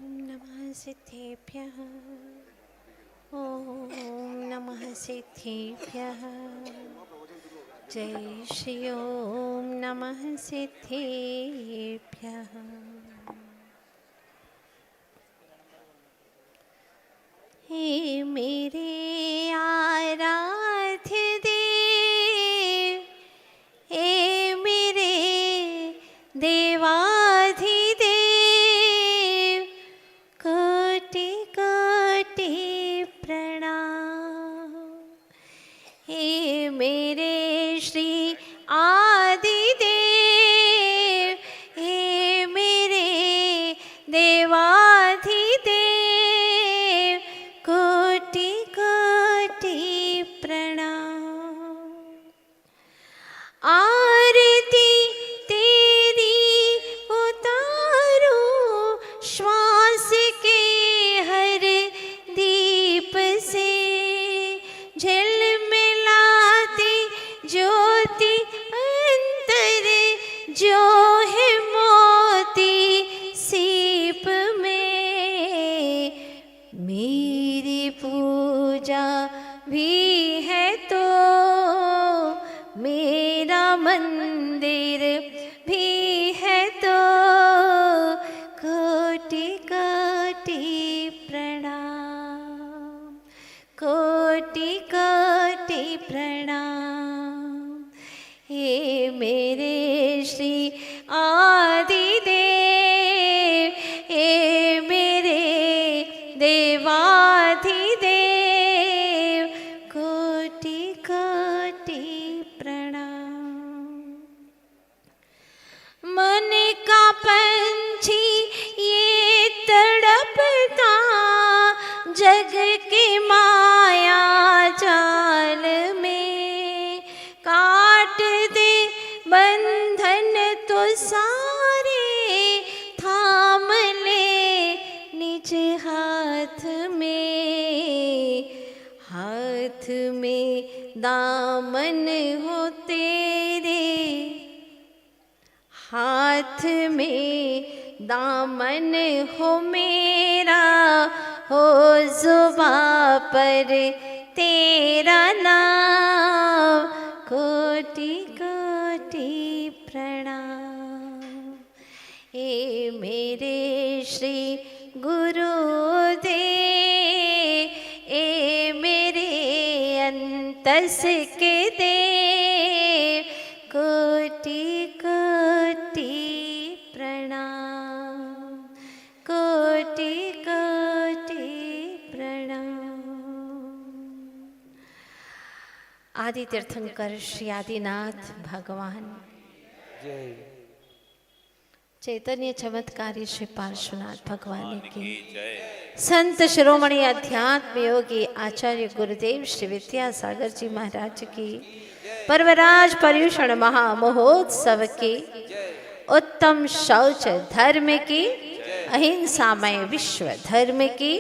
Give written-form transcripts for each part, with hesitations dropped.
नमः सिद्धेभ्यः। ॐ नमः सिद्धेभ्यः। जय श्री ओम नमः सिद्धेभ्यः। हे मेरे आराध्य देव, हे मेरे देवाधिदेव, कोटि कोटि प्रणाम। हे मेरे श्री आदिदेव, हे मेरे देवाधिदेव, कोटि कोटि प्रणाम। आरती तेरी उतारो श्वास के हर दीप से, झिलमिलाती ज्योति अंतर जो है मोती सीप में। मेरी पूजा भी है तो मेरा मंदिर भी है तो, कोटि कोटि प्रणाम, कोटि कोटि प्रणाम। हे मेरे श्री आदिदेव, हे मेरे देवाधिदेव, कोटि कोटि प्रणाम। मन का पंछी ये तड़पता जग की माया जाल में, काट दे बंधन तो सारे थाम ले निज हाथ में। हाथ में दामन हो तेरे, हाथ में दामन हो मेरा, हो जुबां पर तेरा नाम, कोटि कोटि प्रणाम। हे मेरे श्री गुरुदेव, हे मेरे अंतस के देव, कोटि कोटि प्रणाम, कोटि कोटि प्रणाम। आदि तीर्थंकर श्री आदिनाथ भगवान जय। चैतन्य चमत्कारी श्री पार्श्वनाथ भगवान की, संत शिरोमणि अध्यात्म योगी आचार्य गुरुदेव श्री विद्यासागर जी महाराज की, पर्वराज पर्युषण महामहोत्सव की, उत्तम शौच धर्म की, अहिंसामय विश्व धर्म की।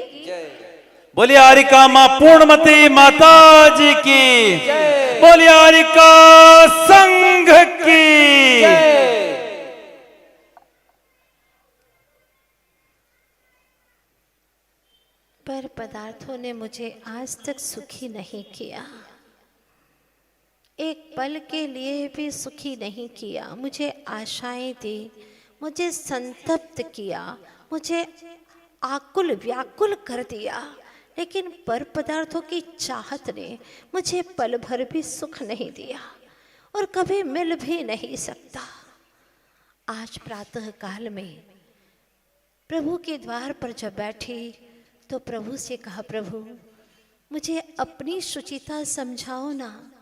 बोलिए हरिका मां पूर्णमती माता जी की, बोलिए हरिका संघ की। पर पदार्थों ने मुझे आज तक सुखी नहीं किया, एक पल के लिए भी सुखी नहीं किया। मुझे आशाएं दी, मुझे संतप्त किया, मुझे आकुल व्याकुल कर दिया, लेकिन पर पदार्थों की चाहत ने मुझे पल भर भी सुख नहीं दिया और कभी मिल भी नहीं सकता। आज प्रातः काल में प्रभु के द्वार पर जब बैठी तो प्रभु से कहा, प्रभु मुझे अपनी शुचिता समझाओ ना।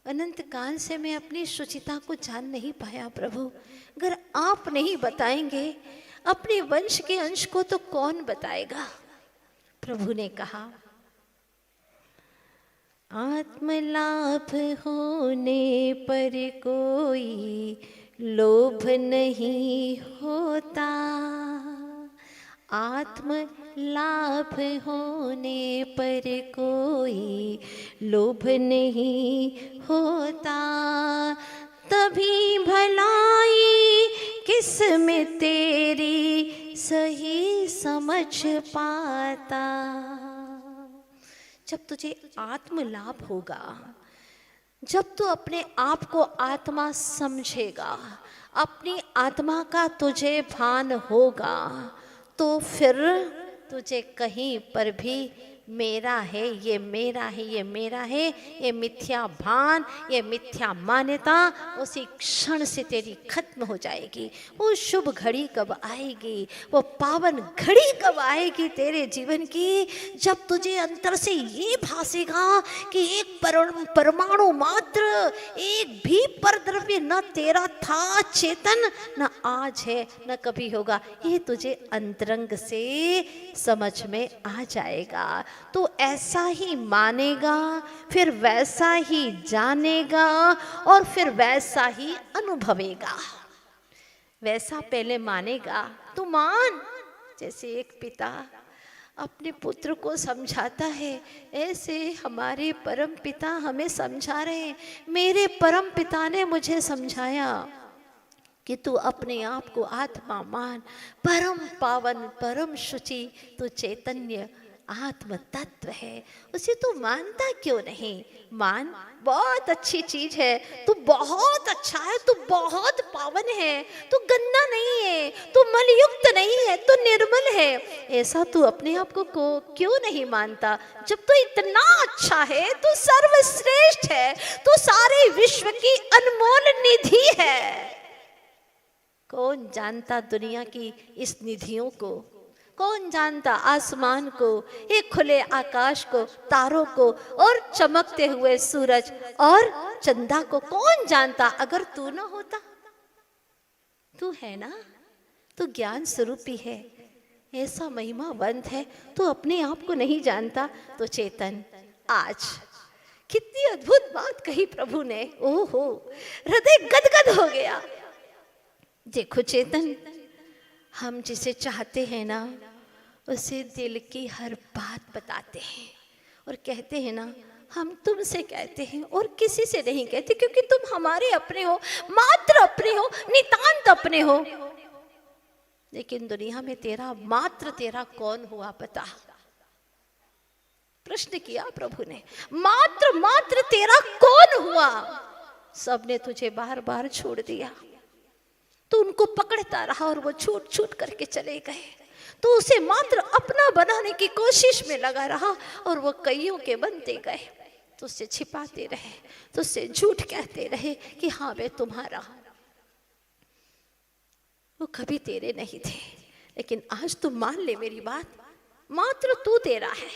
अनंत काल से मैं अपनी शुचिता को जान नहीं पाया प्रभु, अगर आप नहीं बताएंगे अपने वंश के अंश को तो कौन बताएगा। प्रभु ने कहा, आत्मलाभ होने पर कोई लोभ नहीं होता, आत्म लाभ होने पर कोई लोभ नहीं होता, तभी भलाई किस्म तेरी सही समझ पाता। जब तुझे आत्म लाभ होगा, जब तू अपने आप को आत्मा समझेगा, अपनी आत्मा का तुझे भान होगा, तो फिर तुझे कहीं पर भी मेरा है, ये मेरा है, ये मेरा है, ये मिथ्या भान, ये मिथ्या मान्यता उसी क्षण से तेरी खत्म हो जाएगी। वो शुभ घड़ी कब आएगी, वो पावन घड़ी कब आएगी तेरे जीवन की, जब तुझे अंतर से ये भासेगा कि एक परमाणु मात्र, एक भी परद्रव्य न तेरा था चेतन, न आज है न कभी होगा। ये तुझे अंतरंग से समझ में आ जाएगा। तो ऐसा ही मानेगा, फिर वैसा ही जानेगा और फिर वैसा ही अनुभवेगा। वैसा पहले मानेगा तो मान, जैसे एक पिता अपने पुत्र को समझाता है, ऐसे हमारे परम पिता हमें समझा रहे हैं। मेरे परम पिता ने मुझे समझाया कि तू अपने आप को आत्मा मान, परम पावन, परम शुचि, तू चैतन्य आत्म तत्व है। उसे तू मानता क्यों नहीं? मान, बहुत अच्छी चीज है, तू बहुत अच्छा है, तू बहुत पावन है, तू गंदा नहीं है, तू मलयुक्त नहीं है, तू निर्मल है। ऐसा तू अपने आप को क्यों नहीं मानता? जब तू इतना अच्छा है, तू सर्वश्रेष्ठ है, तू सारे विश्व की अनमोल निधि है। कौन जानता दुनिया की इस निधियों को? कौन जानता आसमान को, एक खुले आकाश को, तारों को और चमकते हुए सूरज और चंदा को? कौन जानता अगर तू न होता? तू है ना, तू ज्ञान स्वरूपी है, ऐसा महिमावंत है। तू अपने आप को नहीं जानता तो चेतन, आज कितनी अद्भुत बात कही प्रभु ने। ओहो, हृदय गदगद हो गया। देखो चेतन, हम जिसे चाहते हैं ना, उसे दिल की हर बात बताते हैं और कहते हैं ना, हम तुमसे कहते हैं और किसी से नहीं कहते, क्योंकि तुम हमारे अपने हो, मात्र अपने हो, नितांत अपने हो। लेकिन दुनिया में तेरा मात्र तेरा कौन हुआ पता? प्रश्न किया प्रभु ने, मात्र मात्र तेरा कौन हुआ? सबने तुझे बार बार छोड़ दिया, तो उनको पकड़ता रहा और वो छूट छूट करके चले गए। तो उसे मात्र अपना बनाने की कोशिश में लगा रहा और वो कईयों के बनते गए। तो उससे छिपाते रहे, तो उससे झूठ कहते रहे कि हाँ मैं तुम्हारा। वो कभी तेरे नहीं थे, लेकिन आज तुम मान ले मेरी बात, मात्र तू तेरा है,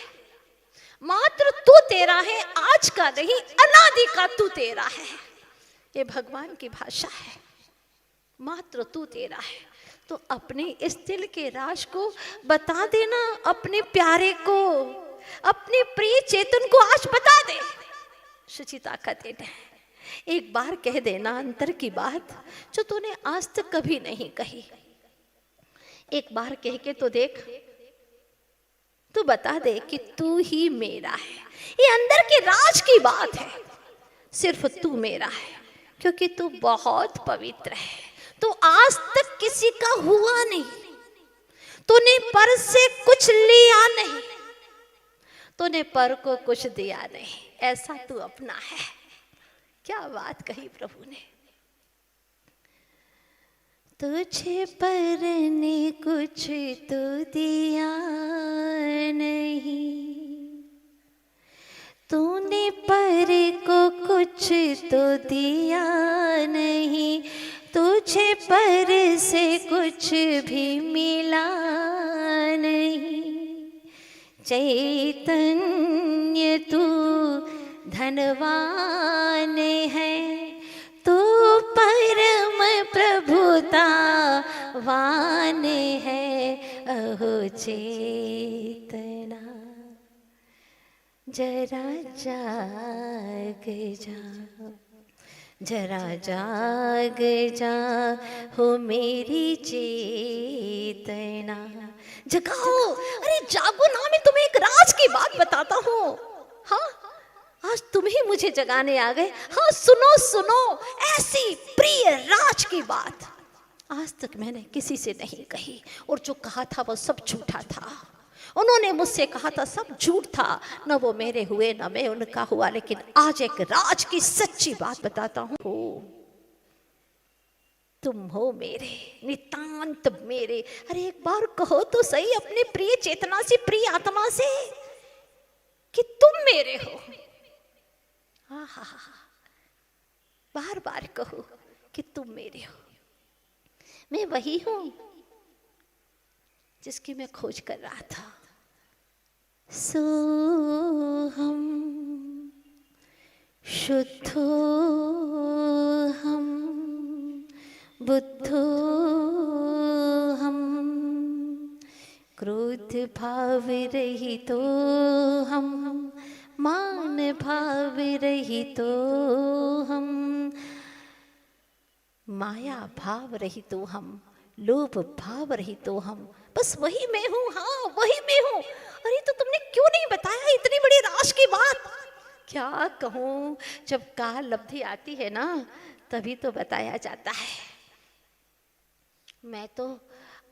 मात्र तू तेरा है, आज का नहीं, अनादि का तू तेरा है। ये भगवान की भाषा है, मात्र तू तेरा है। तो अपने इस दिल के राज को बता देना अपने प्यारे को, अपने प्रिय चेतन को आज बता दे। शुचिता का दिन है, एक बार कह देना अंतर की बात जो तूने आज तक कभी नहीं कही। एक बार कह के तो देख, तू बता दे कि तू ही मेरा है। ये अंदर के राज की बात है, सिर्फ तू मेरा है, क्योंकि तू बहुत पवित्र है। तो आज तक किसी का हुआ नहीं, तूने पर से कुछ लिया नहीं, तूने पर को कुछ दिया नहीं, ऐसा तू अपना है। क्या बात कही प्रभु ने। तुझे पर ने कुछ तो दिया नहीं, तूने पर को कुछ तो दिया नहीं, तुझे पर से कुछ भी मिला नहीं। चैतन्य तू धनवान है, तू परम प्रभुता वान है। अहो चेतना जरा जाग जा, जरा जाग जा हो मेरी चेतना। जगाओ, अरे जागो ना, मैं तुम्हें एक राज की बात बताता हूँ। हाँ, आज तुम ही मुझे जगाने आ गए। हाँ सुनो सुनो, ऐसी प्रिय राज की बात। आज तक मैंने किसी से नहीं कही, और जो कहा था वो सब झूठा था। उन्होंने मुझसे कहा था सब झूठ था, न वो मेरे हुए न मैं उनका हुआ। लेकिन आज एक राज की सच्ची बात बताता हूँ, तुम हो मेरे, नितांत मेरे। अरे एक बार कहो तो सही अपने प्रिय चेतना से, प्रिय आत्मा से कि तुम मेरे हो। आहा, बार बार कहो कि तुम मेरे हो। मैं वही हूं जिसकी मैं खोज कर रहा था। सोहम शुद्धो हम बुद्धो हम, क्रोध भाव रहितो हम, मान भाव रहितो हम, माया भाव रहितो हम, लोभ भाव रहितो हम। बस वही मैं हूँ, हाँ वही मैं हूँ। अरे तो तुमने क्यों नहीं बताया इतनी बड़ी राज की बात? क्या कहूँ, जब काल लब्धि आती है ना तभी तो बताया जाता है। मैं तो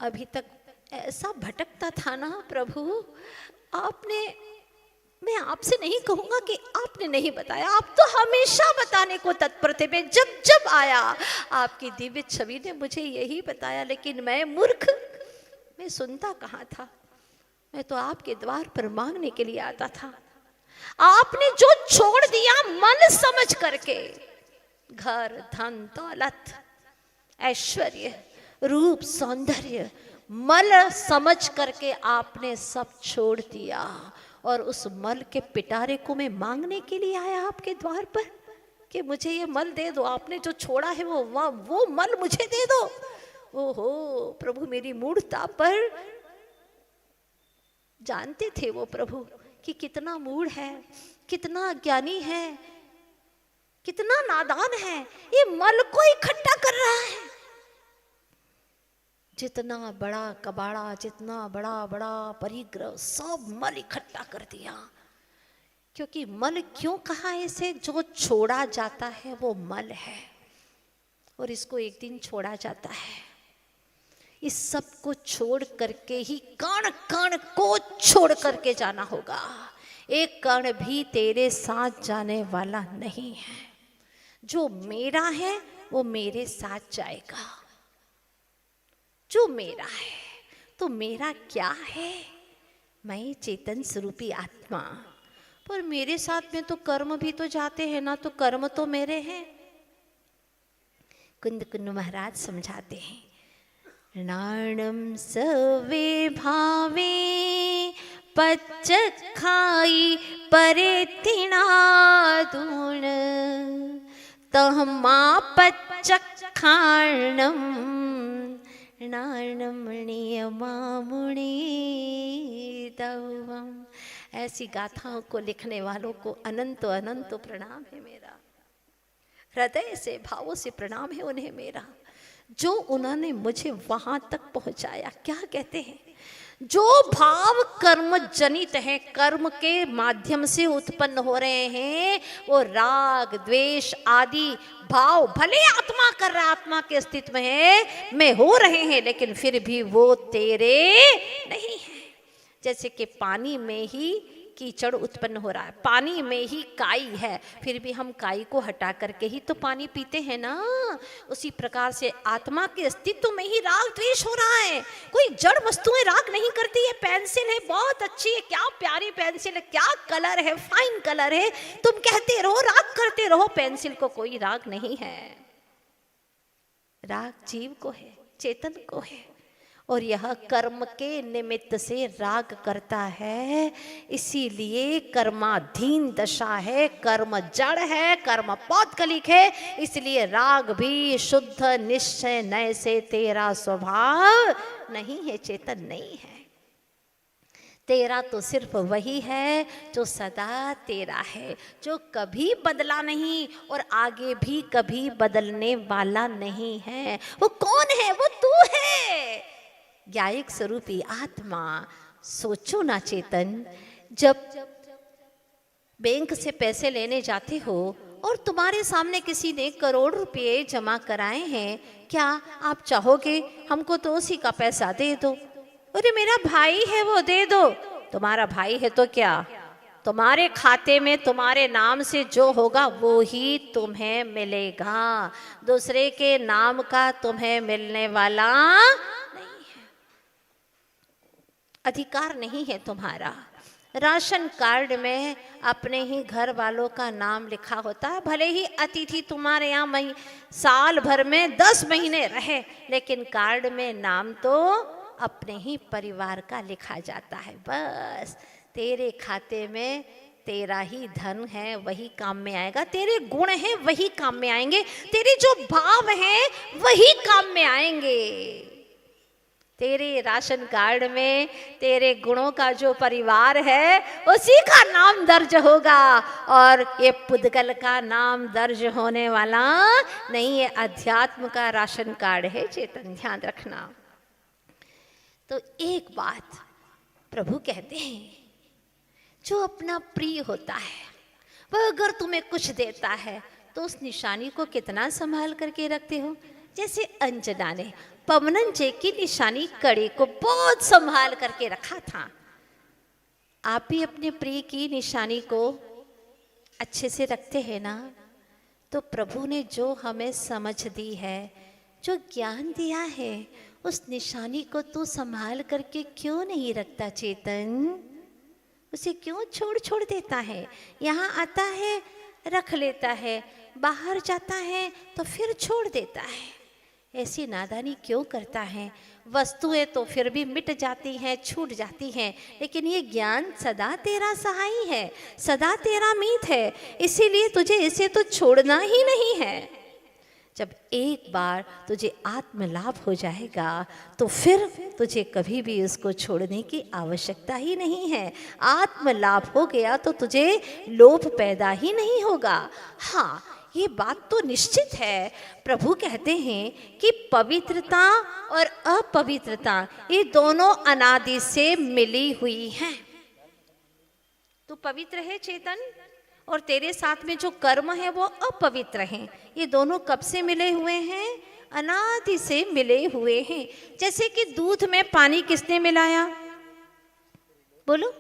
अभी तक ऐसा भटकता था ना प्रभु, आपने, मैं आपसे नहीं कहूंगा कि आपने नहीं बताया, आप तो हमेशा बताने को तत्पर थे। मैं जब जब आया आपकी दिव्य छवि ने मुझे यही बताया, लेकिन मैं मूर्ख, मैं सुनता कहाँ था। मैं तो आपके द्वार पर मांगने के लिए आता था। आपने जो छोड़ दिया मन समझ करके, घर धन दौलत ऐश्वर्य रूप सौंदर्य, मल समझ करके आपने सब छोड़ दिया, और उस मल के पिटारे को मैं मांगने के लिए आया आपके द्वार पर कि मुझे ये मल दे दो। आपने जो छोड़ा है वो मल मुझे दे दो। ओहो प्रभु, मेरी मूढ़ता पर जानते थे वो प्रभु कि कितना मूढ़ है, कितना अज्ञानी है, कितना नादान है। ये मल को इकट्ठा कर रहा है। जितना बड़ा कबाड़ा, जितना बड़ा बड़ा परिग्रह, सब मल इकट्ठा कर दिया। क्योंकि मल क्यों कहा इसे? जो छोड़ा जाता है वो मल है, और इसको एक दिन छोड़ा जाता है। इस सब को छोड़ करके ही कण कण को छोड़ करके जाना होगा। एक कण भी तेरे साथ जाने वाला नहीं है। जो मेरा है वो मेरे साथ जाएगा। जो मेरा है, तो मेरा क्या है? मैं चेतन स्वरूपी आत्मा। पर मेरे साथ में तो कर्म भी तो जाते हैं ना, तो कर्म तो मेरे हैं। कुंद कुंद महाराज समझाते हैं, नाणम सवे भावे पच्च खाई परे तिना दूण, तहमा पच्च खाणम नाणमणि मामुणि दवम। ऐसी गाथाओं को लिखने वालों को अनंत अनंत प्रणाम है मेरा, हृदय से भावों से प्रणाम है उन्हें मेरा, जो उन्होंने मुझे वहां तक पहुंचाया। क्या कहते हैं? जो भाव कर्म जनित है, कर्म के माध्यम से उत्पन्न हो रहे हैं, वो राग द्वेष आदि भाव भले आत्मा कर रहा, आत्मा के अस्तित्व में है, में हो रहे हैं, लेकिन फिर भी वो तेरे नहीं है। जैसे कि पानी में ही कीचड़ उत्पन्न हो रहा है, पानी में ही काई है, फिर भी हम काई को हटा करके ही तो पानी पीते हैं ना। उसी प्रकार से आत्मा के अस्तित्व में ही राग द्वेष हो रहा है। कोई जड़ वस्तुएं राग नहीं करती है। पेंसिल है, बहुत अच्छी है, क्या प्यारी पेंसिल है, क्या कलर है, फाइन कलर है, तुम कहते रहो, राग करते रहो, पेंसिल को कोई राग नहीं है। राग जीव को है, चेतन को है, और यह कर्म के निमित्त से राग करता है। इसीलिए कर्माधीन दशा है, कर्म जड़ है, कर्म पौद्गलिक है। इसलिए राग भी शुद्ध निश्चय नय से तेरा स्वभाव नहीं है, चेतन नहीं है। तेरा तो सिर्फ वही है जो सदा तेरा है, जो कभी बदला नहीं और आगे भी कभी बदलने वाला नहीं है। वो कौन है? वो तू है, ज्ञायक स्वरूपी आत्मा। सोचो ना चेतन, जब बैंक से पैसे लेने जाते हो और तुम्हारे सामने किसी ने करोड़ रुपए जमा कराए हैं, क्या आप चाहोगे हमको तो उसी का पैसा दे दो? अरे मेरा भाई है वो दे दो। तुम्हारा भाई है तो क्या, तुम्हारे खाते में तुम्हारे नाम से जो होगा वो ही तुम्हें मिलेगा, दूसरे के नाम का तुम्हें मिलने वाला नहीं है, अधिकार नहीं है तुम्हारा। राशन कार्ड में अपने ही घर वालों का नाम लिखा होता है, भले ही अतिथि तुम्हारे यहाँ साल भर में 10 महीने रहे, लेकिन कार्ड में नाम तो अपने ही परिवार का लिखा जाता है। बस तेरे खाते में तेरा ही धन है, वही काम में आएगा, तेरे गुण हैं वही काम में आएंगे, तेरे जो भाव हैं वही काम में आएंगे। तेरे राशन कार्ड में तेरे गुणों का जो परिवार है उसी का नाम दर्ज होगा, और ये पुद्गल का नाम दर्ज होने वाला नहीं है, अध्यात्म का राशन कार्ड है चेतन, ध्यान रखना। तो एक बात प्रभु कहते हैं, जो अपना प्रिय होता है वह अगर तुम्हें कुछ देता है तो उस निशानी को कितना संभाल करके रखते हो। जैसे अंजना ने पवनन जी की निशानी कड़ी को बहुत संभाल करके रखा था, आप भी अपने प्रिय की निशानी को अच्छे से रखते हैं ना। तो प्रभु ने जो हमें समझ दी है, जो ज्ञान दिया है, उस निशानी को तू संभाल करके क्यों नहीं रखता चेतन? उसे क्यों छोड़ छोड़ देता है? यहाँ आता है रख लेता है, बाहर जाता है तो फिर छोड़ देता है, ऐसी नादानी क्यों करता है? वस्तुएं तो फिर भी मिट जाती हैं, छूट जाती हैं, लेकिन ये ज्ञान सदा तेरा सहाई है, सदा तेरा मीत है, इसीलिए तुझे इसे तो छोड़ना ही नहीं है। जब एक बार तुझे आत्म लाभ हो जाएगा तो फिर तुझे कभी भी उसको छोड़ने की आवश्यकता ही नहीं है। आत्म लाभ हो गया तो तुझे लोभ पैदा ही नहीं होगा। हाँ, ये बात तो निश्चित है, प्रभु कहते हैं कि पवित्रता और अपवित्रता ये दोनों अनादि से मिली हुई हैं। तू पवित्र है चेतन, और तेरे साथ में जो कर्म है वो अपवित्र हैं। ये दोनों कब से मिले हुए हैं? अनादि से मिले हुए हैं। जैसे कि दूध में पानी किसने मिलाया? बोलो,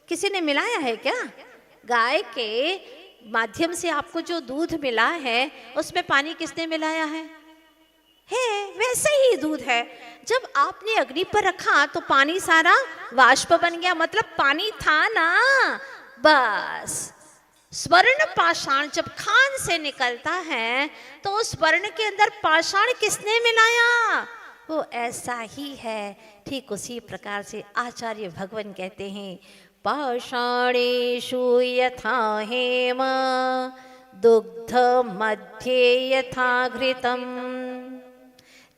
किसी ने मिलाया है क्या? गाय के माध्यम से आपको जो दूध मिला है उसमें पानी किसने मिलाया है? वैसे ही दूध है। जब आपने अग्नि पर रखा तो पानी सारा वाष्प बन गया, मतलब पानी था ना। बस स्वर्ण पाषाण जब खान से निकलता है तो उस स्वर्ण के अंदर पाषाण किसने मिलाया? वो ऐसा ही है। ठीक उसी प्रकार से आचार्य भगवान कहते हैं, पाषाणेषु यथा हेम दुग्ध मध्ये यथा घृतम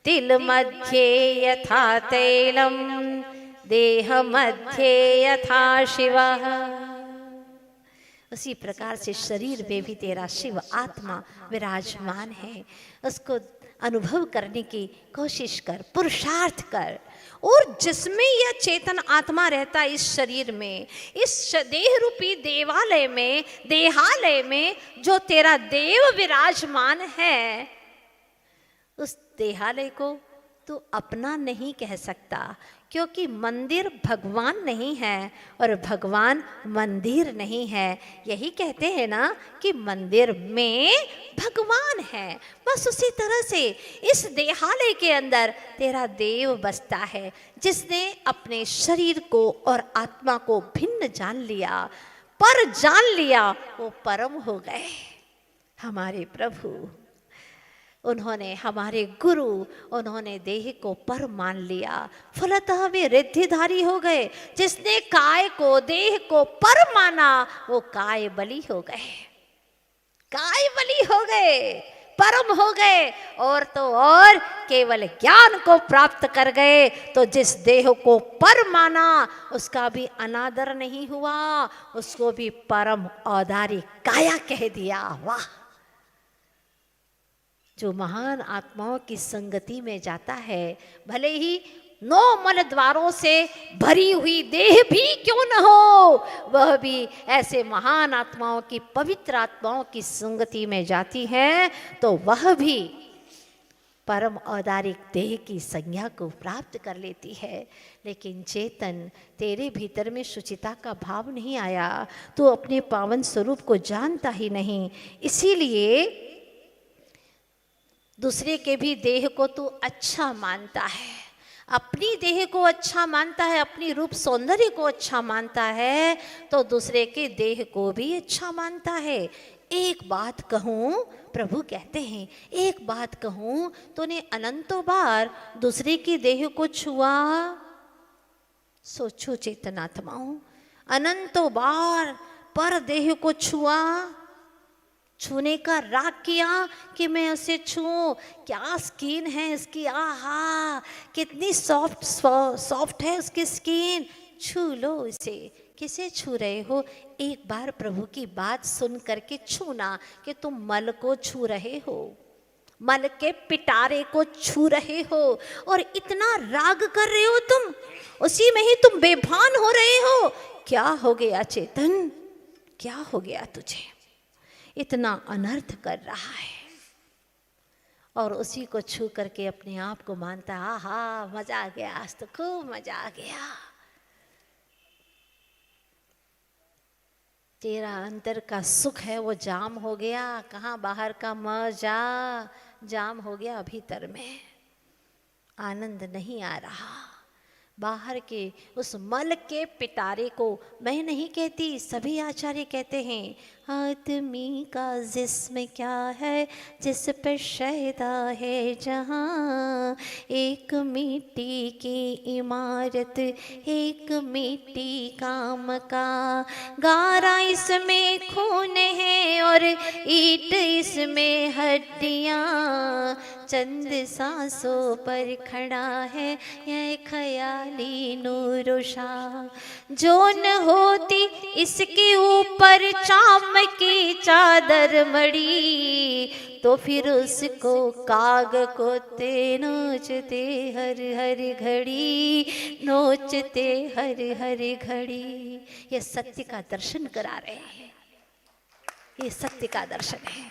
तिल मध्ये यथा तैलम देह मध्ये यथा शिवः। उसी प्रकार से शरीर में भी तेरा शिव आत्मा विराजमान है। उसको अनुभव करने की कोशिश कर, पुरुषार्थ कर। और जिसमें यह चेतन आत्मा रहता है इस शरीर में, इस देह रूपी देवालय में, देहालय में जो तेरा देव विराजमान है, उस देहालय को तू अपना नहीं कह सकता, क्योंकि मंदिर भगवान नहीं है और भगवान मंदिर नहीं है। यही कहते हैं ना कि मंदिर में भगवान है। बस उसी तरह से इस देहालय के अंदर तेरा देव बसता है, जिसने अपने शरीर को और आत्मा को भिन्न जान लिया, पर जान लिया, वो परम हो गए हमारे प्रभु। उन्होंने हमारे गुरु, उन्होंने देह को पर मान लिया, फलतः वे रिद्धिधारी हो गए। जिसने काय को, देह को पर माना, वो काय बलि हो गए, काय बलि हो गए, परम हो गए। और तो और केवल ज्ञान को प्राप्त कर गए। तो जिस देह को पर माना उसका भी अनादर नहीं हुआ, उसको भी परम औदारी काया कह दिया। वाह! जो महान आत्माओं की संगति में जाता है, भले ही 9 मल द्वारों से भरी हुई देह भी क्यों न हो, वह भी ऐसे महान आत्माओं की, पवित्र आत्माओं की संगति में जाती है तो वह भी परम औदारिक देह की संज्ञा को प्राप्त कर लेती है। लेकिन चेतन, तेरे भीतर में शुचिता का भाव नहीं आया, तू अपने पावन स्वरूप को जानता ही नहीं, इसीलिए दूसरे के भी देह को तू अच्छा मानता है, अपनी देह को अच्छा मानता है, अपनी रूप सौंदर्य को अच्छा मानता है, तो दूसरे के देह को भी अच्छा मानता है। एक बात कहूँ, प्रभु कहते हैं, एक बात कहूँ, तूने अनंतों बार दूसरे की देह को छुआ? सोचो चेतनात्माओं, अनंतों बार पर देह को छुआ, छूने का राग किया कि मैं उसे छूऊं, क्या स्किन है इसकी, आहा कितनी सॉफ्ट है उसकी स्किन, छू लो इसे। किसे छू रहे हो? एक बार प्रभु की बात सुन करके छूना कि तुम मल को छू रहे हो, मल के पिटारे को छू रहे हो, और इतना राग कर रहे हो तुम, उसी में ही तुम बेभान हो रहे हो। क्या हो गया चेतन, क्या हो गया तुझे, इतना अनर्थ कर रहा है, और उसी को छू करके अपने आप को मानता, आहा मजा आ गया, आज तो खूब मजा आ गया। तेरा अंदर का सुख है वो जाम हो गया, कहाँ बाहर का मजा, जाम हो गया भीतर में, आनंद नहीं आ रहा। बाहर के उस मल के पिटारे को मैं नहीं कहती, सभी आचार्य कहते हैं, आदमी का जिस्म क्या है जिस पर शैदा है जहाँ, एक मिट्टी की इमारत एक मिट्टी का मकान, गारा इसमें खून है और ईंट इसमें हड्डियाँ, चंद सांसों पर खड़ा है यह ख्याली नूरुशा, जो न होती इसके ऊपर चाम की चादर मड़ी, तो फिर उसको काग को ते नोचते हर हर घड़ी, नोचते हर हर घड़ी। ये सत्य का दर्शन करा रहे हैं, ये सत्य का दर्शन है,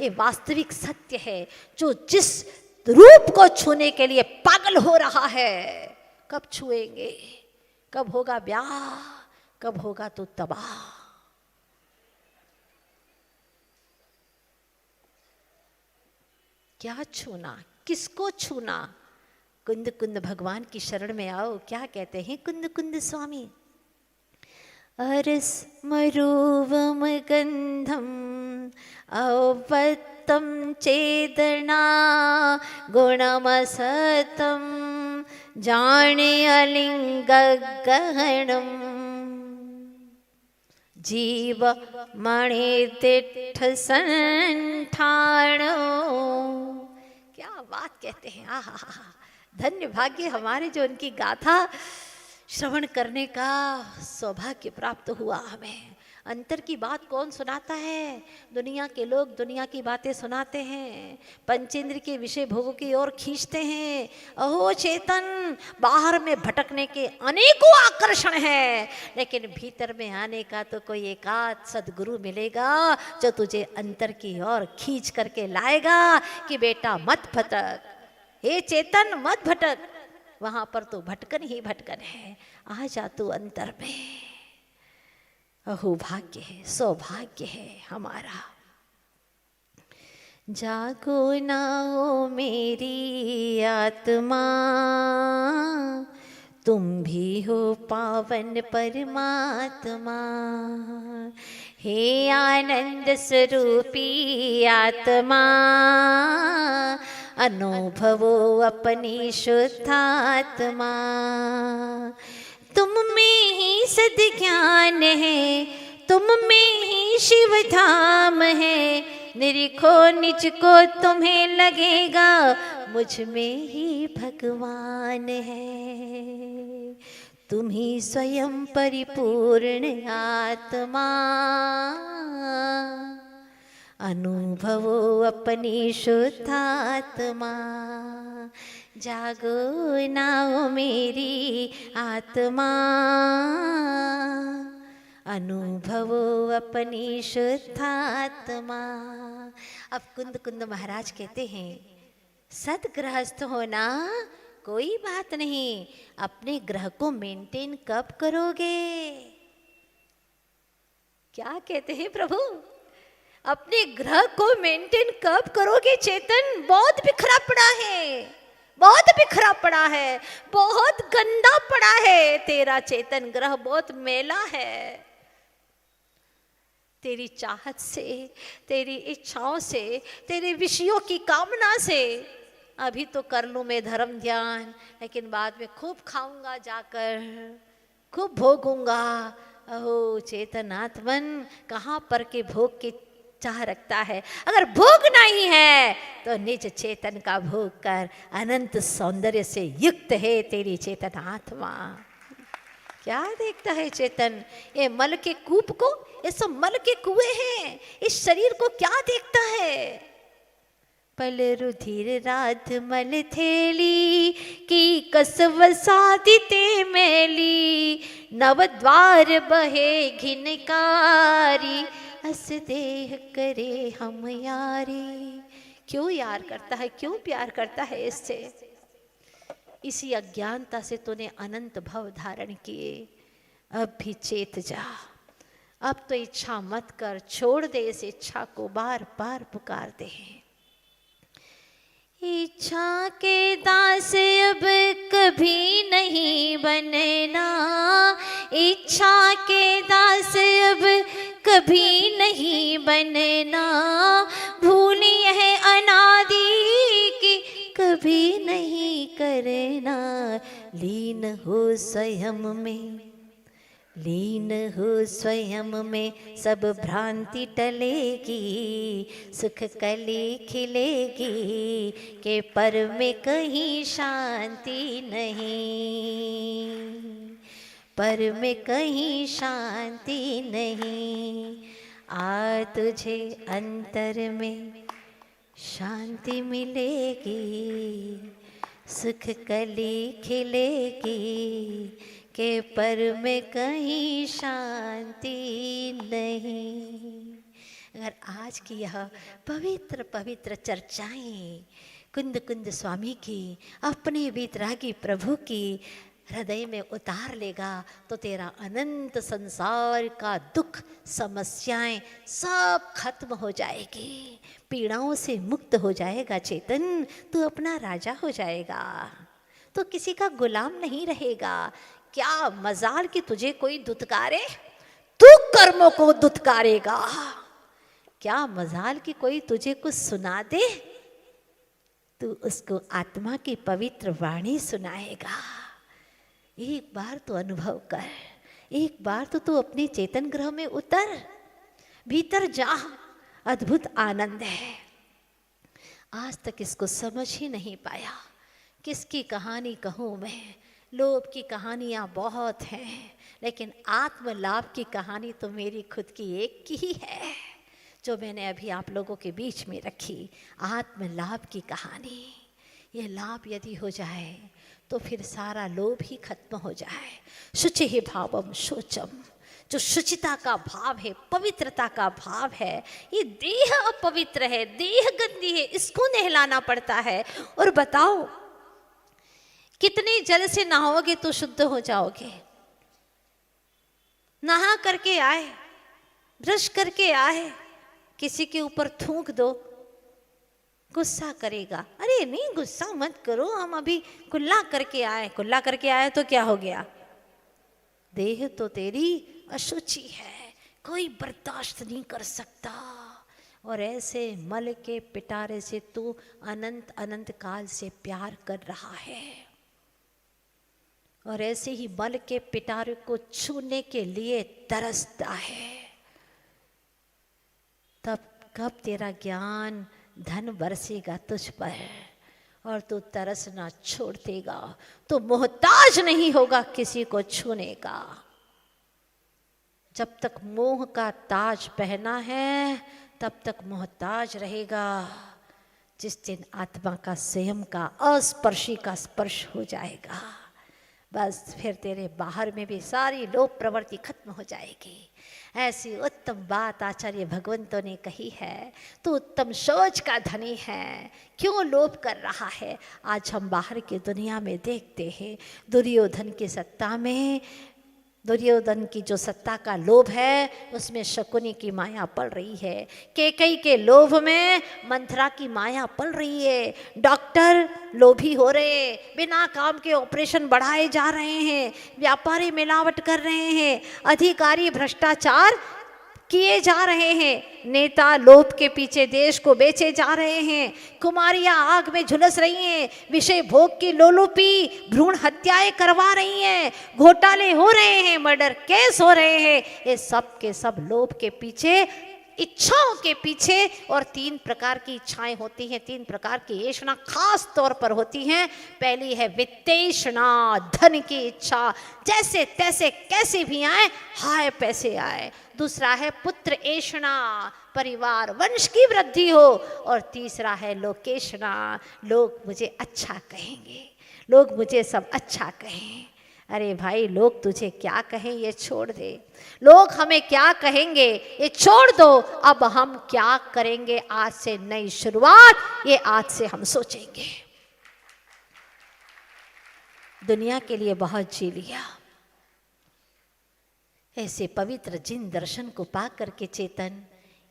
ये वास्तविक सत्य है, जो जिस रूप को छूने के लिए पागल हो रहा है, कब छुएंगे, कब होगा ब्याह, कब होगा तो तबाह। क्या छूना, किसको छूना? कुंद कुंद भगवान की शरण में आओ। क्या कहते हैं कुंद कुंद स्वामी? अरस मरूवम गंधम औपत्तम चेदना गुणमसतम जाने अलिंग गहनम जीव मणि तिठ संठाणो। क्या बात कहते हैं, आहा, धन्य भाग्य हमारे जो उनकी गाथा श्रवण करने का सौभाग्य प्राप्त हुआ हमें। अंतर की बात कौन सुनाता है? दुनिया के लोग दुनिया की बातें सुनाते हैं, पंचेंद्र के विषय भोगों की ओर खींचते हैं। अहो चेतन, बाहर में भटकने के अनेकों आकर्षण हैं, लेकिन भीतर में आने का तो कोई एकाध सदगुरु मिलेगा जो तुझे अंतर की ओर खींच करके लाएगा कि बेटा मत भटक, हे चेतन मत भटक, वहां पर तो भटकन ही भटकन है, आ जा तू अंतर में। अहो भाग्य है, सौभाग्य है हमारा। जागो ना ओ मेरी आत्मा, तुम भी हो पावन परमात्मा, हे आनंद स्वरूपी आत्मा, अनुभवो अपनी शुद्धात्मा। तुम में ही सद्ज्ञान है, तुम में ही शिव धाम है, निरीखो निज को तुम्हें लगेगा मुझ में ही भगवान है। तुम ही स्वयं परिपूर्ण आत्मा, अनुभवो अपनी शुद्धात्मा, जागो नाओ मेरी आत्मा, अनुभवो अपनी शुद्धात्मा। अब कुंद कुंद महाराज कहते हैं, सदगृहस्थ होना कोई बात नहीं, अपने ग्रह को मेंटेन कब करोगे? क्या कहते हैं प्रभु? अपने ग्रह को मेंटेन कब करोगे चेतन? बहुत बिखरा पड़ा है, बहुत बिखरा पड़ा है, बहुत गंदा पड़ा है तेरा चेतन ग्रह, बहुत मैला है। तेरी चाहत से, तेरी इच्छाओं से, तेरे विषयों की कामना से, अभी तो कर लूं मैं धर्म ध्यान, लेकिन बाद में खूब खाऊंगा जाकर, खूब भोगूंगा। अहो चेतन आत्मन, कहाँ पर के भोग की चाह रखता है? अगर भोगना ही है तो निज चेतन का भोग कर, अनंत सौंदर्य से युक्त है तेरी चेतन आत्मा। क्या देखता है चेतन? ये मल के कूप को, ये सब मल के कुएं हैं, इस शरीर को क्या देखता है? पल रुधिर राध मल थेली, की कसव साधी ते मैली, नव द्वार बहे घिनकारी, हस देह करे हम यारी। क्यों यार करता है, क्यों प्यार करता है इससे? इसी अज्ञानता से तूने अनंत भव धारण किए। अब भी चेत जा, अब तो इच्छा मत कर, छोड़ दे इस इच्छा को, बार बार पुकारते हैं। इच्छा के दास अब कभी नहीं बनना, इच्छा के दास अब कभी नहीं बनना, भूल यह अनादि की कभी नहीं करना, लीन हो स्वयं में, लीन हो स्वयं में, सब भ्रांति टलेगी, सुख कली खिलेगी, के पर में कहीं शांति नहीं, पर में कहीं शांति नहीं। आ तुझे अंतर में शांति मिलेगी, सुख कली खिलेगी, के पर में कहीं शांति नहीं। अगर आज की यह पवित्र पवित्र चर्चाएं कुंद कुंद स्वामी की, अपने वीतरागी प्रभु की हृदय में उतार लेगा तो तेरा अनंत संसार का दुख, समस्याएं सब खत्म हो जाएगी, पीड़ाओं से मुक्त हो जाएगा चेतन। तू अपना राजा हो जाएगा, तो किसी का गुलाम नहीं रहेगा। क्या मजाल कि तुझे कोई दुत्कारे, तू कर्मों को दुत्कारेगा। क्या मजाल कि कोई तुझे कुछ सुना दे, तू उसको आत्मा की पवित्र वाणी सुनाएगा। एक बार तो अनुभव कर, एक बार तो तू अपने चेतन ग्रह में उतर, भीतर जा, अद्भुत आनंद है। आज तक इसको समझ ही नहीं पाया। किसकी कहानी कहूँ मैं? लोभ की कहानियाँ बहुत हैं, लेकिन आत्म लाभ की कहानी तो मेरी खुद की एक की ही है, जो मैंने अभी आप लोगों के बीच में रखी। आत्म लाभ की कहानी, ये लाभ यदि हो जाए तो फिर सारा लोभ ही खत्म हो जाए। शुचि ही भावम शोचम, जो शुचिता का भाव है, पवित्रता का भाव है। ये देह अपवित्र है, देह गंदी है, इसको नहलाना पड़ता है। और बताओ कितने जल से नहाओगे तो शुद्ध हो जाओगे? नहा करके आए, ब्रश करके आए, किसी के ऊपर थूक दो, गुस्सा करेगा। अरे नहीं गुस्सा मत करो, हम अभी कुल्ला करके आए। कुल्ला करके आए तो क्या हो गया? देह तो तेरी अशुचि है, कोई बर्दाश्त नहीं कर सकता। और ऐसे मल के पिटारे से तू अनंत अनंत काल से प्यार कर रहा है, और ऐसे ही मल के पिटारे को छूने के लिए तरसता है। तब कब तेरा ज्ञान धन बरसेगा तुझ पर और तू तरसना छोड़ देगा, तो मोहताज नहीं होगा किसी को छूने का। जब तक मोह का ताज पहना है तब तक मोहताज रहेगा जिस दिन आत्मा का स्वयं का अस्पर्शी का स्पर्श हो जाएगा। बस फिर तेरे बाहर में भी सारी लोभ प्रवृत्ति खत्म हो जाएगी। ऐसी उत्तम बात आचार्य भगवंतों ने कही है। तू उत्तम सोच का धनी है, क्यों लोभ कर रहा है? आज हम बाहर की दुनिया में देखते हैं, दुर्योधन की सत्ता में, दुर्योधन की जो सत्ता का लोभ है उसमें शकुनी की माया पल रही है, कैकेयी के लोभ में मंथरा की माया पल रही है, डॉक्टर लोभी हो रहे, बिना काम के ऑपरेशन बढ़ाए जा रहे हैं, व्यापारी मिलावट कर रहे हैं, अधिकारी भ्रष्टाचार किए जा रहे हैं, नेता लोभ के पीछे देश को बेचे जा रहे हैं, कुमारियां आग में झुलस रही हैं, विषय भोग की लोलुपी भ्रूण हत्याएं करवा रही हैं, घोटाले हो रहे हैं, मर्डर केस हो रहे हैं। ये सब के सब लोभ के पीछे, इच्छाओं के पीछे। और 3 प्रकार की इच्छाएं होती हैं, 3 प्रकार की ऐशना खास तौर पर होती हैं। पहली है वित्तेषणा, धन की इच्छा, जैसे तैसे कैसे भी आए, हाय पैसे आए। दूसरा है पुत्र ऐशना, परिवार वंश की वृद्धि हो। और तीसरा है लोकेशना, लोग मुझे अच्छा कहेंगे, लोग मुझे सब अच्छा कहें। अरे भाई, लोग तुझे क्या कहें ये छोड़ दे, लोग हमें क्या कहेंगे ये छोड़ दो। अब हम क्या करेंगे, आज से नई शुरुआत, ये आज से हम सोचेंगे। दुनिया के लिए बहुत जी लिया, ऐसे पवित्र जिन दर्शन को पा करके चेतन,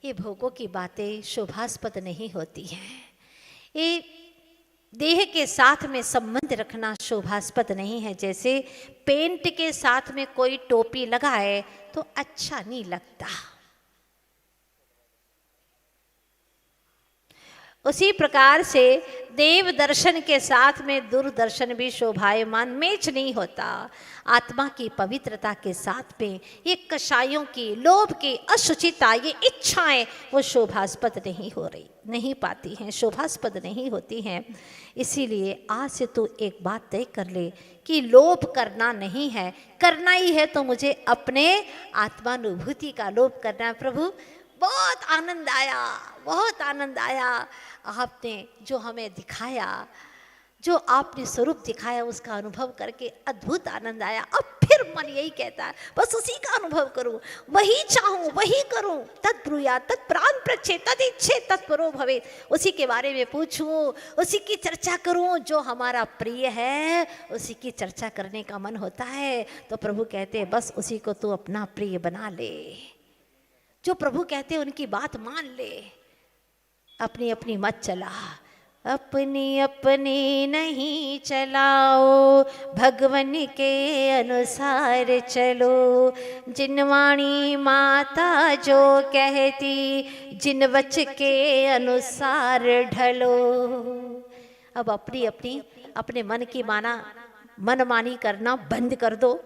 ये भोगों की बातें शोभास्पद नहीं होती हैं। ये देह के साथ में संबंध रखना शोभास्पद नहीं है। जैसे पेंट के साथ में कोई टोपी लगाए तो अच्छा नहीं लगता, उसी प्रकार से देव दर्शन के साथ में दूरदर्शन भी शोभायमान मैच नहीं होता। आत्मा की पवित्रता के साथ में ये कषायों की, लोभ की, अशुचिता, ये इच्छाएं वो शोभास्पद नहीं हो रही, नहीं पाती हैं, शोभास्पद नहीं होती हैं। इसीलिए आज से तू एक बात तय कर ले कि लोभ करना नहीं है, करना ही है तो मुझे अपने आत्मानुभूति का लोभ करना है। प्रभु बहुत आनंद आया, बहुत आनंद आया, आपने जो हमें दिखाया, जो आपने स्वरूप दिखाया उसका अनुभव करके अद्भुत आनंद आया। अब फिर मन यही कहता है बस उसी का अनुभव करूं, वही चाहूं, वही करूं। तत्ब्रूया तत्प्राण प्रच्छे तदिच्छे तत्परो भवे, उसी के बारे में पूछूं, उसी की चर्चा करूं। जो हमारा प्रिय है उसी की चर्चा करने का मन होता है। तो प्रभु कहते हैं बस उसी को तू अपना प्रिय बना ले, जो प्रभु कहते हैं उनकी बात मान ले, अपनी अपनी मत चला, अपनी अपनी नहीं चलाओ, भगवन के अनुसार चलो। जिनवाणी माता जो कहती, जिन वच के अनुसार ढलो। अब अपनी अपनी अपने मन की मनमानी करना बंद कर दो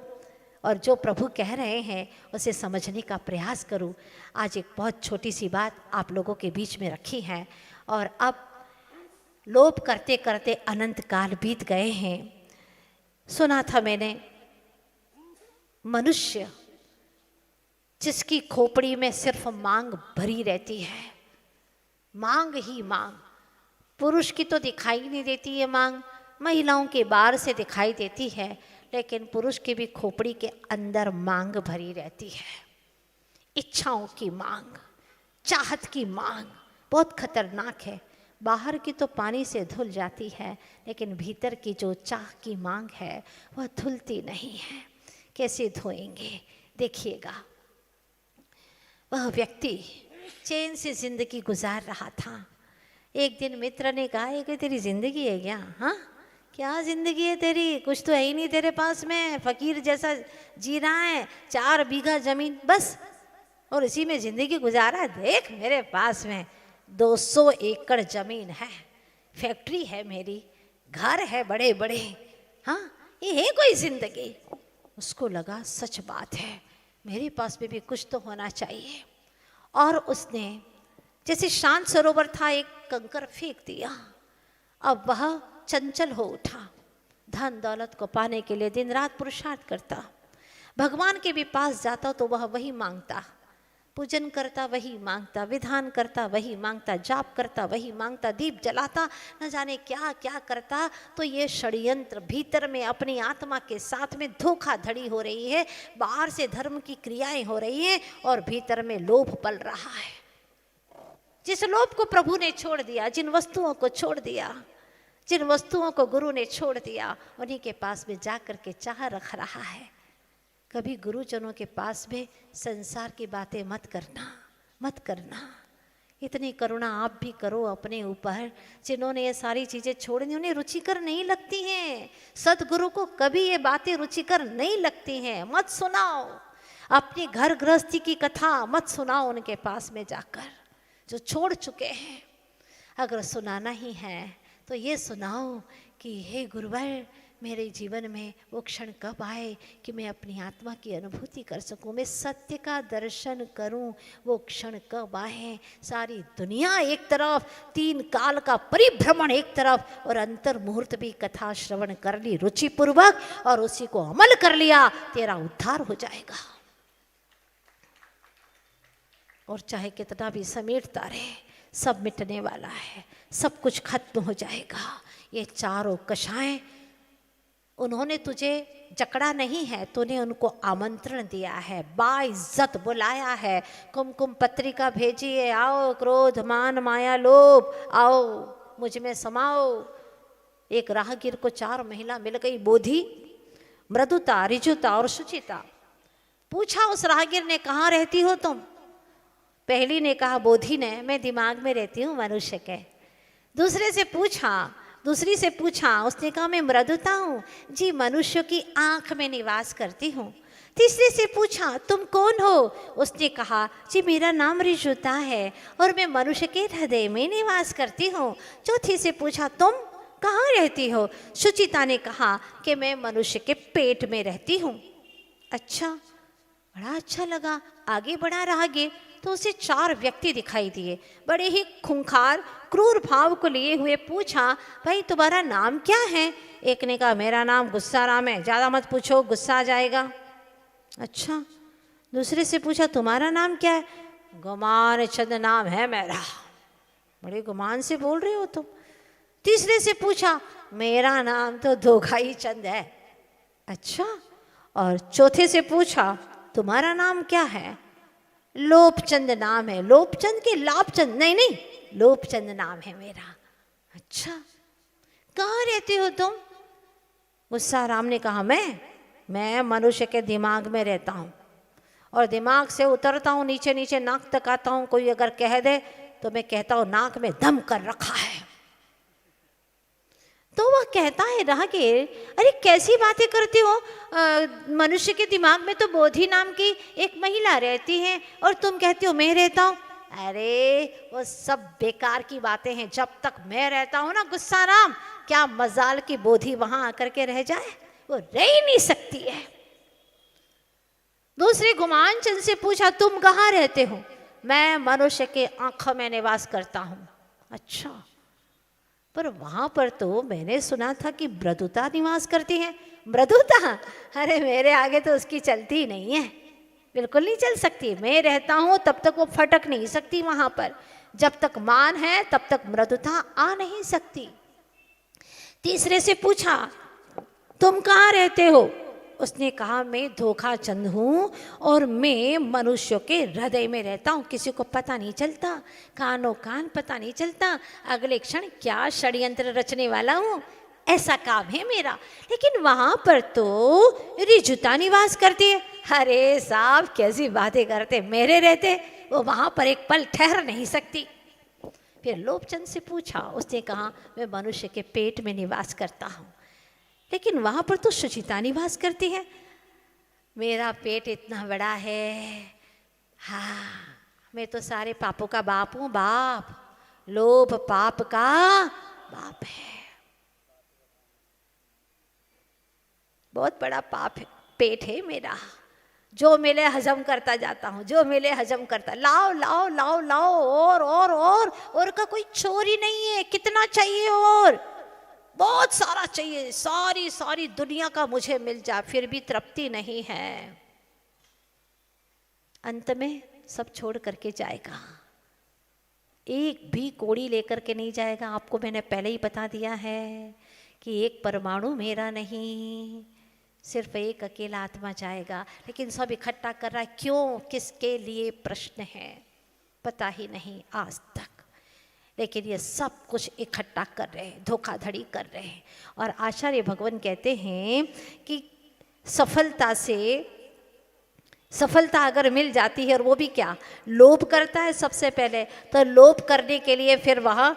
और जो प्रभु कह रहे हैं उसे समझने का प्रयास करूं। आज एक बहुत छोटी सी बात आप लोगों के बीच में रखी है और अब लोभ करते करते अनंत काल बीत गए हैं। सुना था मैंने, मनुष्य जिसकी खोपड़ी में सिर्फ मांग भरी रहती है, मांग ही मांग, पुरुष की तो दिखाई नहीं देती है मांग, महिलाओं के बाहर से दिखाई देती है, लेकिन पुरुष की भी खोपड़ी के अंदर मांग भरी रहती है। इच्छाओं की मांग, चाहत की मांग बहुत खतरनाक है। बाहर की तो पानी से धुल जाती है, लेकिन भीतर की जो चाह की मांग है वह धुलती नहीं है। कैसे धोएंगे देखिएगा। वह व्यक्ति चैन से जिंदगी गुजार रहा था। एक दिन मित्र ने कहा, ये कि तेरी जिंदगी है क्या? हाँ, क्या जिंदगी है तेरी? कुछ तो है ही नहीं तेरे पास में, फकीर जैसा जी रहा है, 4 बीघा जमीन बस, और इसी में जिंदगी गुजारा है। देख मेरे पास में 200 एकड़ जमीन है, फैक्ट्री है मेरी, घर है बड़े बड़े, हाँ ये है कोई जिंदगी? उसको लगा सच बात है, मेरे पास में भी कुछ तो होना चाहिए। और उसने जैसे शांत सरोवर था, एक कंकर फेंक दिया। अब वह चंचल हो उठा, धन दौलत को पाने के लिए दिन रात पुरुषार्थ करता, भगवान के भी पास जाता तो वह वही मांगता, पूजन करता वही मांगता, विधान करता वही मांगता, जाप करता वही मांगता, दीप जलाता, न जाने क्या क्या करता। तो ये षड्यंत्र भीतर में अपनी आत्मा के साथ में धोखाधड़ी हो रही है। बाहर से धर्म की क्रियाएं हो रही हैं और भीतर में लोभ पल रहा है। जिस लोभ को प्रभु ने छोड़ दिया, जिन वस्तुओं को छोड़ दिया, जिन वस्तुओं को गुरु ने छोड़ दिया, उन्हीं के पास में जा कर के चाह रख रहा है। कभी गुरुजनों के पास में संसार की बातें मत करना, मत करना। इतनी करुणा आप भी करो अपने ऊपर। जिन्होंने ये सारी चीज़ें छोड़नी, उन्हें रुचिकर नहीं लगती हैं। सतगुरु को कभी ये बातें रुचिकर नहीं लगती हैं। मत सुनाओ अपनी घर गृहस्थी की कथा, मत सुनाओ उनके पास में जाकर, जो छोड़ चुके हैं। अगर सुनाना ही है तो ये सुनाओ कि हे गुरुवर, मेरे जीवन में वो क्षण कब आए कि मैं अपनी आत्मा की अनुभूति कर सकूं, मैं सत्य का दर्शन करूं। वो क्षण कब आए। सारी दुनिया एक तरफ, तीन काल का परिभ्रमण एक तरफ, और अंतर मुहूर्त भी कथा श्रवण कर ली रुचिपूर्वक और उसी को अमल कर लिया, तेरा उद्धार हो जाएगा। और चाहे कितना भी समेटता रहे, सब मिटने वाला है, सब कुछ खत्म हो जाएगा। ये चारों कषाएं, उन्होंने तुझे जकड़ा नहीं है, तूने उनको आमंत्रण दिया है, बाइज्जत बुलाया है। कुमकुम पत्रिका भेजी है, आओ क्रोध मान माया लोभ, आओ मुझ में समाओ। एक राहगीर को 4 महिला मिल गई, बोधि, मृदुता, ऋजुता और शुचिता। पूछा उस राहगीर ने, कहाँ रहती हो तुम? पहली ने कहा, बोधि ने, मैं दिमाग में रहती हूँ मनुष्य के। दूसरी से पूछा, उसने कहा मैं मृदुता हूँ जी, मनुष्य की आंख में निवास करती हूँ। तीसरे से पूछा, तुम कौन हो? उसने कहा, जी मेरा नाम ऋजुता है और मैं मनुष्य के हृदय में निवास करती हूँ। चौथी से पूछा, तुम कहाँ रहती हो? शुचिता ने कहा कि मैं मनुष्य के पेट में रहती हूँ। अच्छा, बड़ा अच्छा लगा। आगे बढ़ा राहगीर तो उसे 4 व्यक्ति दिखाई दिए, बड़े ही खूंखार क्रूर भाव को लिए हुए। पूछा, भाई तुम्हारा नाम क्या है? एक ने कहा, मेरा नाम गुस्साराम है, ज़्यादा मत पूछो गुस्सा आ जाएगा। अच्छा। दूसरे से पूछा, तुम्हारा नाम क्या है? गुमान चंद नाम है मेरा। बड़े गुमान से बोल रहे हो तुम। तीसरे से पूछा, मेरा नाम तो दोघाई चंद है। अच्छा। और चौथे से पूछा, तुम्हारा नाम क्या है? लोभचंद नाम है। लोभचंद के लाभचंद? नहीं नहीं, लोभचंद नाम है मेरा। अच्छा, कहाँ रहते हो तुम? गुस्साराम ने कहा, मैं मनुष्य के दिमाग में रहता हूँ और दिमाग से उतरता हूँ, नीचे नीचे नाक तक आता हूँ। कोई अगर कह दे तो मैं कहता हूँ नाक में दम कर रखा है। तो वह कहता है, राहगीर, अरे कैसी बातें करते हो? मनुष्य के दिमाग में तो बोधि नाम की एक महिला रहती है और तुम कहते हो मैं रहता हूँ। अरे वो सब बेकार की बातें हैं। जब तक मैं रहता हूँ ना गुस्साराम, क्या मजाल की बोधि वहां आकर के रह जाए? वो रह ही नहीं सकती है। दूसरे गुमान चंद से पूछा, तुम कहाँ रहते हो? मैं मनुष्य के आंखों में निवास करता हूँ। अच्छा, पर वहां पर तो मैंने सुना था कि मृदुता निवास करती है। मृदुता? अरे मेरे आगे तो उसकी चलती ही नहीं है, बिल्कुल नहीं चल सकती। मैं रहता हूं तब तक वो फटक नहीं सकती वहां पर। जब तक मान है तब तक मृदुता आ नहीं सकती। तीसरे से पूछा, तुम कहाँ रहते हो? उसने कहा, मैं धोखा चंद हूँ और मैं मनुष्यों के हृदय में रहता हूँ। किसी को पता नहीं चलता, कानों कान पता नहीं चलता, अगले क्षण क्या षड्यंत्र रचने वाला हूँ, ऐसा काम है मेरा। लेकिन वहां पर तो ऋजुता निवास करती है। अरे साहब, कैसी बातें करते, मेरे रहते वो वहां पर एक पल ठहर नहीं सकती। फिर लोभचंद से पूछा, उसने कहा, मैं मनुष्य के पेट में निवास करता हूँ, लेकिन वहां पर तो शुचिता निवास करती है। मेरा पेट इतना बड़ा है, हाँ, मैं तो सारे पापों का बाप हूँ। बाप, लोभ पाप का बाप है। बहुत बड़ा पाप है, पेट है मेरा। जो मिले हजम करता जाता हूँ, जो मिले हजम करता। लाओ लाओ लाओ लाओ, और का कोई छोर ही नहीं है। कितना चाहिए? और बहुत सारा चाहिए। सारी दुनिया का मुझे मिल जाए फिर भी तृप्ति नहीं है। अंत में सब छोड़ करके जाएगा, एक भी कोड़ी लेकर के नहीं जाएगा। आपको मैंने पहले ही बता दिया है कि एक परमाणु मेरा नहीं, सिर्फ एक अकेला आत्मा जाएगा। लेकिन सब इकट्ठा कर रहा है, क्यों, किसके लिए, प्रश्न है, पता ही नहीं आज तक। लेकिन ये सब कुछ इकट्ठा कर रहे हैं, धोखाधड़ी कर रहे हैं। और आचार्य भगवान कहते हैं कि सफलता अगर मिल जाती है, और वो भी क्या, लोभ करता है सबसे पहले, तो लोभ करने के लिए फिर वह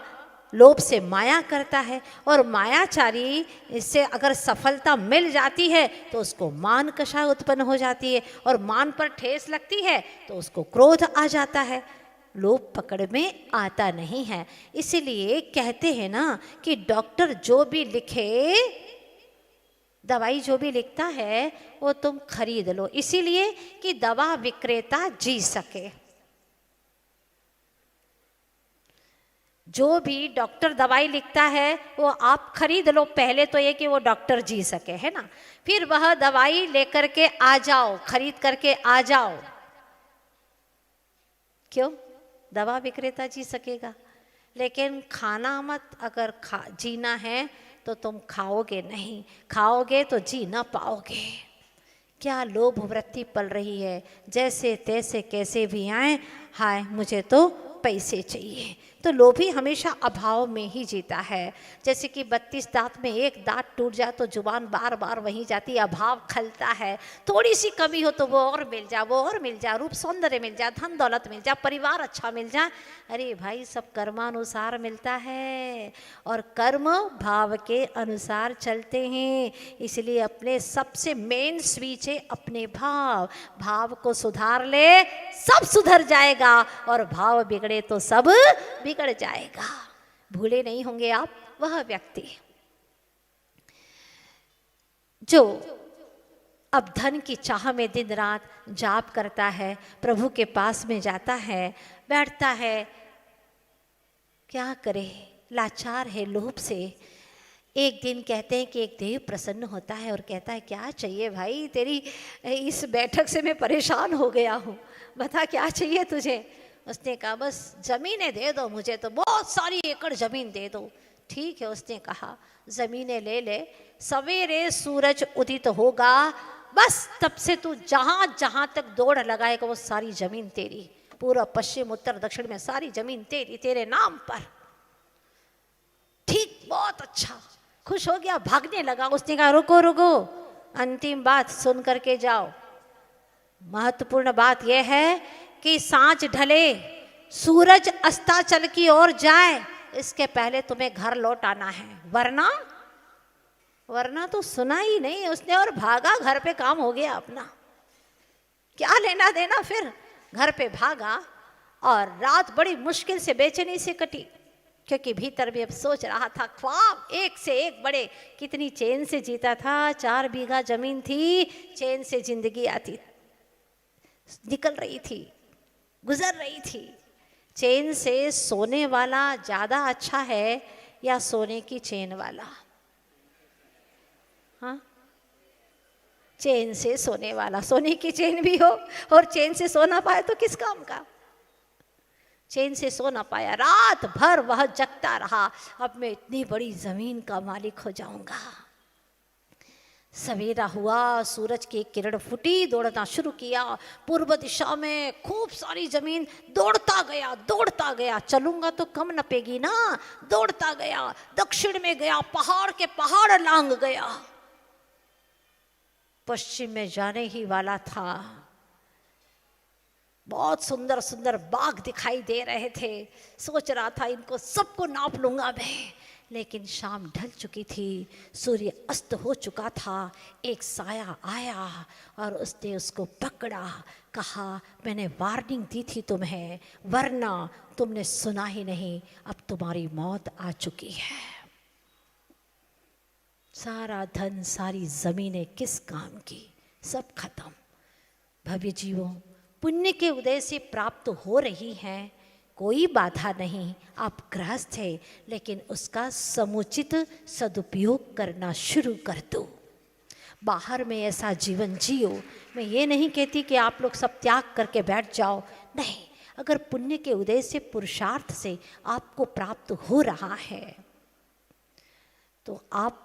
लोभ से माया करता है, और मायाचारी इससे अगर सफलता मिल जाती है तो उसको मान कषाय उत्पन्न हो जाती है, और मान पर ठेस लगती है तो उसको क्रोध आ जाता है। लोभ पकड़ में आता नहीं है। इसीलिए कहते हैं ना कि डॉक्टर जो भी लिखे, दवाई जो भी लिखता है वो तुम खरीद लो, इसीलिए कि दवा विक्रेता जी सके। जो भी डॉक्टर दवाई लिखता है वो आप खरीद लो, पहले तो ये कि वो डॉक्टर जी सके, है ना। फिर वह दवाई लेकर के आ जाओ, खरीद करके आ जाओ। क्यों, दवा विक्रेता जी सकेगा, लेकिन खाना मत, अगर जीना है तो तुम खाओगे नहीं, खाओगे तो जी ना पाओगे। क्या लोभ वृत्ति पल रही है, जैसे तैसे कैसे भी आए, हाय मुझे तो पैसे चाहिए। तो लोभी हमेशा अभाव में ही जीता है। जैसे कि 32 दांत में एक दांत टूट जाए तो जुबान बार बार वहीं जाती, अभाव खलता है। थोड़ी सी कमी हो तो वो और मिल जाए, वो और मिल जाए, रूप सौंदर्य मिल जाए, धन दौलत मिल जाए, परिवार अच्छा मिल जाए। अरे भाई, सब कर्मानुसार मिलता है, और कर्म भाव के अनुसार चलते हैं। इसलिए अपने सबसे मेन स्विच है अपने भाव। भाव को सुधार ले, सब सुधर जाएगा, और भाव बिगड़े तो सब बिगड़ जाएगा। भूले नहीं होंगे आप वह व्यक्ति जो अब धन की चाह में दिन रात जाप करता है, प्रभु के पास में जाता है, बैठता है, क्या करे, लाचार है लोभ से। एक दिन कहते हैं कि एक देव प्रसन्न होता है और कहता है, क्या चाहिए भाई, तेरी इस बैठक से मैं परेशान हो गया हूँ, बता क्या चाहिए तुझे। उसने कहा, बस ज़मीनें दे दो मुझे, तो बहुत सारी एकड़ ज़मीन दे दो। ठीक है, उसने कहा ज़मीनें ले ले, सवेरे सूरज उदित होगा, बस तब से तू जहाँ जहाँ तक दौड़ लगाएगा वो सारी ज़मीन तेरी, पूरा पश्चिम उत्तर दक्षिण में सारी ज़मीन तेरी, तेरे नाम पर। ठीक, बहुत अच्छा, खुश हो गया, भागने लगा। उसने कहा, रुको रुको, अंतिम बात सुन करके जाओ। महत्वपूर्ण बात यह है कि सांझ ढले, सूरज अस्ताचल की ओर जाए, इसके पहले तुम्हें घर लौट आना है, वरना तो सुना ही नहीं उसने, और भागा, घर पे काम हो गया अपना, क्या लेना देना। फिर घर पे भागा, और रात बड़ी मुश्किल से बेचैनी से कटी, क्योंकि भीतर भी अब सोच रहा था, ख्वाब एक से एक बड़े। कितनी चैन से जीता था, 4 बीघा जमीन थी, चैन से जिंदगी आती, निकल रही थी, गुजर रही थी। चैन से सोने वाला ज़्यादा अच्छा है या सोने की चैन वाला? हाँ, चैन से सोने वाला। सोने की चैन भी हो और चैन से सो ना पाए तो किस काम का। चैन से सो ना पाया, रात भर वह जगता रहा, अब मैं इतनी बड़ी ज़मीन का मालिक हो जाऊंगा। सवेरा हुआ, सूरज की किरण फूटी, दौड़ना शुरू किया पूर्व दिशा में, खूब सारी जमीन, दौड़ता गया, चलूंगा तो कम नपेगी ना, दौड़ता गया, दक्षिण में गया, पहाड़ के पहाड़ लांग गया, पश्चिम में जाने ही वाला था। बहुत सुंदर सुंदर बाग दिखाई दे रहे थे, सोच रहा था इनको सबको नाप लूंगा मैं। लेकिन शाम ढल चुकी थी, सूर्य अस्त हो चुका था। एक साया आया और उसने उसको पकड़ा, कहा, मैंने वार्निंग दी थी तुम्हें, वरना तुमने सुना ही नहीं, अब तुम्हारी मौत आ चुकी है। सारा धन, सारी जमीनें किस काम की, सब खत्म। भव्य जीवों, पुण्य के उदय से प्राप्त हो रही हैं, कोई बाधा नहीं, आप गृहस्थ है, लेकिन उसका समुचित सदुपयोग करना शुरू कर दो। बाहर में ऐसा जीवन जियो। मैं ये नहीं कहती कि आप लोग सब त्याग करके बैठ जाओ, नहीं, अगर पुण्य के उदय से, पुरुषार्थ से आपको प्राप्त हो रहा है तो आप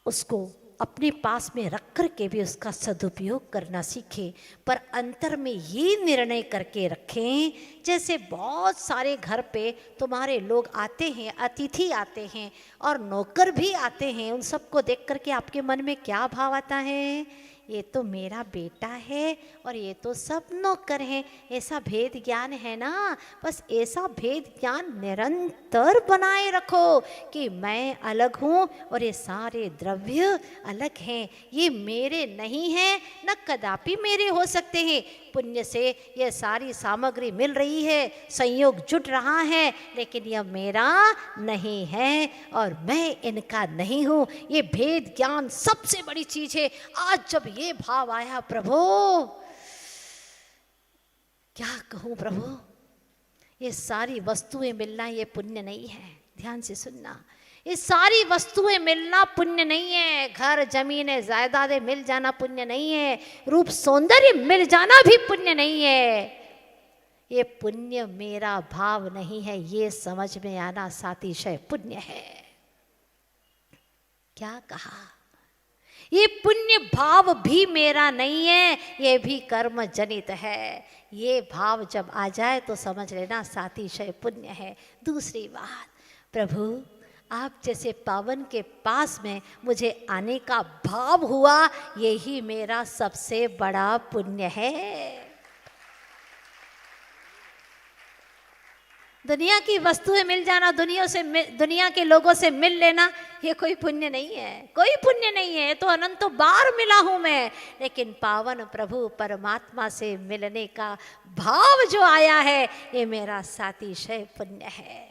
उसको अपने पास में रख कर के भी उसका सदुपयोग करना सीखें। पर अंतर में ये निर्णय करके रखें, जैसे बहुत सारे घर पे तुम्हारे लोग आते हैं, अतिथि आते हैं और नौकर भी आते हैं, उन सबको देख कर के आपके मन में क्या भाव आता है? ये तो मेरा बेटा है और ये तो सब नौकर हैं। ऐसा भेद ज्ञान है ना, बस ऐसा भेद ज्ञान निरंतर बनाए रखो कि मैं अलग हूँ और ये सारे द्रव्य अलग हैं, ये मेरे नहीं हैं, न कदापि मेरे हो सकते हैं। पुण्य से ये सारी सामग्री मिल रही है, संयोग जुट रहा है, लेकिन यह मेरा नहीं है और मैं इनका नहीं हूँ। ये भेद ज्ञान सबसे बड़ी चीज है। आज जब ये भाव आया, प्रभु क्या कहूँ प्रभु, ये सारी वस्तुएं मिलना ये पुण्य नहीं है। ध्यान से सुनना, ये सारी वस्तुएं मिलना पुण्य नहीं है। घर, जमीनें, जायदादें मिल जाना पुण्य नहीं है। रूप सौंदर्य मिल जाना भी पुण्य नहीं है। ये पुण्य मेरा भाव नहीं है, ये समझ में आना सातिशय पुण्य है। क्या कहा? ये पुण्य भाव भी मेरा नहीं है, ये भी कर्म जनित है। ये भाव जब आ जाए तो समझ लेना सातिशय पुण्य है। दूसरी बात, प्रभु आप जैसे पावन के पास में मुझे आने का भाव हुआ, यही मेरा सबसे बड़ा पुण्य है। दुनिया की वस्तुएं मिल जाना, दुनिया के लोगों से मिल लेना, ये कोई पुण्य नहीं है, कोई पुण्य नहीं है। तो अनंतों बार मिला हूं मैं, लेकिन पावन प्रभु परमात्मा से मिलने का भाव जो आया है, ये मेरा सातिशय पुण्य है।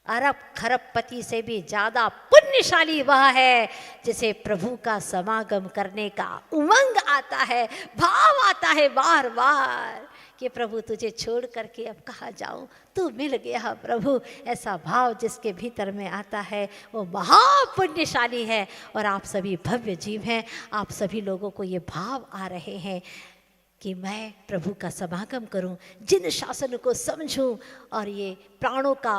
अरब खरबपति से भी ज्यादा पुण्यशाली वह है जिसे प्रभु का समागम करने का उमंग आता है, भाव आता है बार बार कि प्रभु तुझे छोड़ करके अब कहाँ जाऊं, तू मिल गया प्रभु। ऐसा भाव जिसके भीतर में आता है वो महापुण्यशाली है। और आप सभी भव्य जीव हैं, आप सभी लोगों को ये भाव आ रहे हैं कि मैं प्रभु का समागम करूं, जिन शासन को समझूं और ये प्राणों का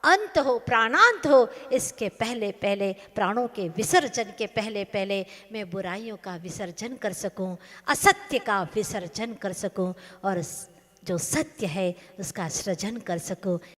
अंत हो, प्राणांत हो, इसके पहले पहले, प्राणों के विसर्जन के पहले पहले मैं बुराइयों का विसर्जन कर सकूं, असत्य का विसर्जन कर सकूं और जो सत्य है उसका सृजन कर सकूं।